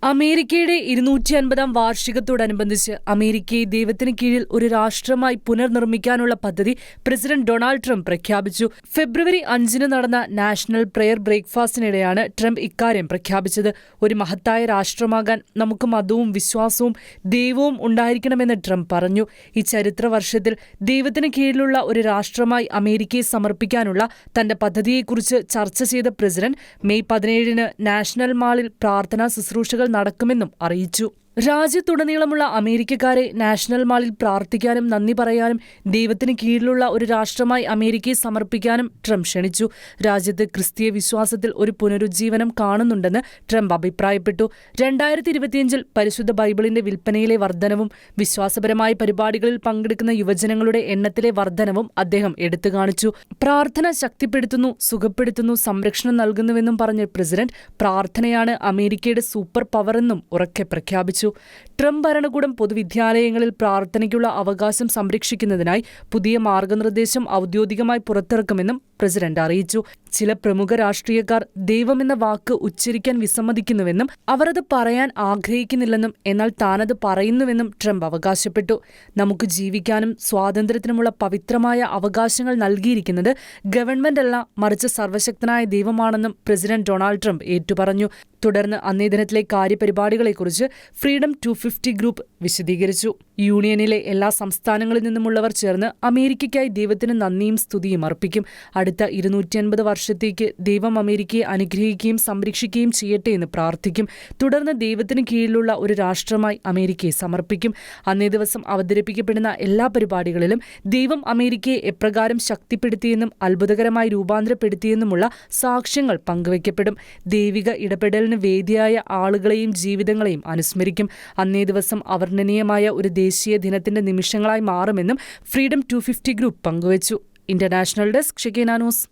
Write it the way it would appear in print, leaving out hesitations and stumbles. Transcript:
അമേരിക്കയുടെ 250-ാം വാർഷികത്തോടനുബന്ധിച്ച് അമേരിക്കയെ ദൈവത്തിന് കീഴിൽ ഒരു രാഷ്ട്രമായി പുനർനിർമ്മിക്കാനുള്ള പദ്ധതി പ്രസിഡന്റ് ഡൊണാൾഡ് ട്രംപ് പ്രഖ്യാപിച്ചു. ഫെബ്രുവരി 5-ന് നടന്ന നാഷണൽ പ്രെയർ ബ്രേക്ക്ഫാസ്റ്റിനിടെയാണ് ട്രംപ് ഇക്കാര്യം പ്രഖ്യാപിച്ചത്. ഒരു മഹത്തായ രാഷ്ട്രമാകാൻ നമുക്ക് മതവും വിശ്വാസവും ദൈവവും ഉണ്ടായിരിക്കണമെന്ന് ട്രംപ് പറഞ്ഞു. ഈ ചരിത്ര വർഷത്തിൽ ദൈവത്തിന് കീഴിലുള്ള ഒരു രാഷ്ട്രമായി അമേരിക്കയെ സമർപ്പിക്കാനുള്ള തന്റെ പദ്ധതിയെക്കുറിച്ച് ചർച്ച ചെയ്ത പ്രസിഡന്റ് മെയ് 17-ന് നാഷണൽ മാളിൽ പ്രാർത്ഥനാ ശുശ്രൂഷകൾ നടക്കുമെന്നും അറിയിച്ചു. രാജ്യത്തുടനീളമുള്ള അമേരിക്കക്കാരെ നാഷണൽ മാളിൽ പ്രാർത്ഥിക്കാനും നന്ദി പറയാനും ദൈവത്തിന് കീഴിലുള്ള ഒരു രാഷ്ട്രമായി അമേരിക്കയെ സമർപ്പിക്കാനും ട്രംപ് ക്ഷണിച്ചു. രാജ്യത്ത് ക്രിസ്തീയ വിശ്വാസത്തിൽ ഒരു പുനരുജ്ജീവനം കാണുന്നുണ്ടെന്ന് ട്രംപ് അഭിപ്രായപ്പെട്ടു. 2025-ൽ പരിശുദ്ധ ബൈബിളിന്റെ വിൽപ്പനയിലെ വർധനവും വിശ്വാസപരമായ പരിപാടികളിൽ പങ്കെടുക്കുന്ന യുവജനങ്ങളുടെ എണ്ണത്തിലെ വർധനവും അദ്ദേഹം എടുത്തുകാണിച്ചു. പ്രാർത്ഥന ശക്തിപ്പെടുത്തുന്നു, സുഖപ്പെടുത്തുന്നു, സംരക്ഷണം നൽകുന്നുവെന്നും പറഞ്ഞ പ്രസിഡന്റ് പ്രാർത്ഥനയാണ് അമേരിക്കയുടെ സൂപ്പർ പവറെന്നും ഉറക്കെ പ്രഖ്യാപിച്ചു. ട്രംപ് ഭരണകൂടം പൊതുവിദ്യാലയങ്ങളിൽ പ്രാർത്ഥനയ്ക്കുള്ള അവകാശം സംരക്ഷിക്കുന്നതിനായി പുതിയ മാർഗനിർദ്ദേശം ഔദ്യോഗികമായി പുറത്തിറക്കുമെന്നും പ്രസിഡന്റ് അറിയിച്ചു. ചില പ്രമുഖ രാഷ്ട്രീയക്കാർ ദൈവമെന്ന വാക്ക് ഉച്ചരിക്കാൻ വിസമ്മതിക്കുന്നുവെന്നും അവർ അത് പറയാൻ ആഗ്രഹിക്കുന്നില്ലെന്നും എന്നാൽ താനത് പറയുന്നുവെന്നും ട്രംപ് അവകാശപ്പെട്ടു. നമുക്ക് ജീവിക്കാനും സ്വാതന്ത്ര്യത്തിനുമുള്ള പവിത്രമായ അവകാശങ്ങൾ നൽകിയിരിക്കുന്നത് ഗവൺമെന്റ് അല്ല, മറിച്ച് സർവശക്തനായ ദൈവമാണെന്നും പ്രസിഡന്റ് ഡൊണാൾഡ് ട്രംപ് ഏറ്റുപറഞ്ഞു. തുടർന്ന് അന്നേ ദിനത്തിലെ കാര്യപരിപാടികളെക്കുറിച്ച് ഫ്രീഡം 250 ഗ്രൂപ്പ് വിശദീകരിച്ചു. യൂണിയനിലെ എല്ലാ സംസ്ഥാനങ്ങളിൽ നിന്നുമുള്ളവർ ചേർന്ന് അമേരിക്കയ്ക്കായി ദൈവത്തിന് നന്ദിയും സ്തുതിയും അർപ്പിക്കും. അടുത്ത 250 വർഷത്തേക്ക് ദൈവം അമേരിക്കയെ അനുഗ്രഹിക്കുകയും സംരക്ഷിക്കുകയും ചെയ്യട്ടെ എന്ന് പ്രാർത്ഥിക്കും. തുടർന്ന് ദൈവത്തിന് കീഴിലുള്ള ഒരു രാഷ്ട്രമായി അമേരിക്കയെ സമർപ്പിക്കും. അന്നേ ദിവസം അവതരിപ്പിക്കപ്പെടുന്ന എല്ലാ പരിപാടികളിലും ദൈവം അമേരിക്കയെ എപ്രകാരം ശക്തിപ്പെടുത്തിയെന്നും അത്ഭുതകരമായി രൂപാന്തരപ്പെടുത്തിയെന്നുമുള്ള സാക്ഷ്യങ്ങൾ പങ്കുവയ്ക്കപ്പെടും. ദൈവിക ഇടപെടലിന് വേദിയായ ആളുകളെയും ജീവിതങ്ങളെയും അനുസ്മരിക്കും. അന്നേ ദിവസം അവർണ്ണനീയമായ ഒരു ദേശീയ ദിനത്തിന്റെ നിമിഷങ്ങളായി മാറുമെന്നും ഫ്രീഡം 250 ഗ്രൂപ്പ് പങ്കുവച്ചു. International desk Shekinah news.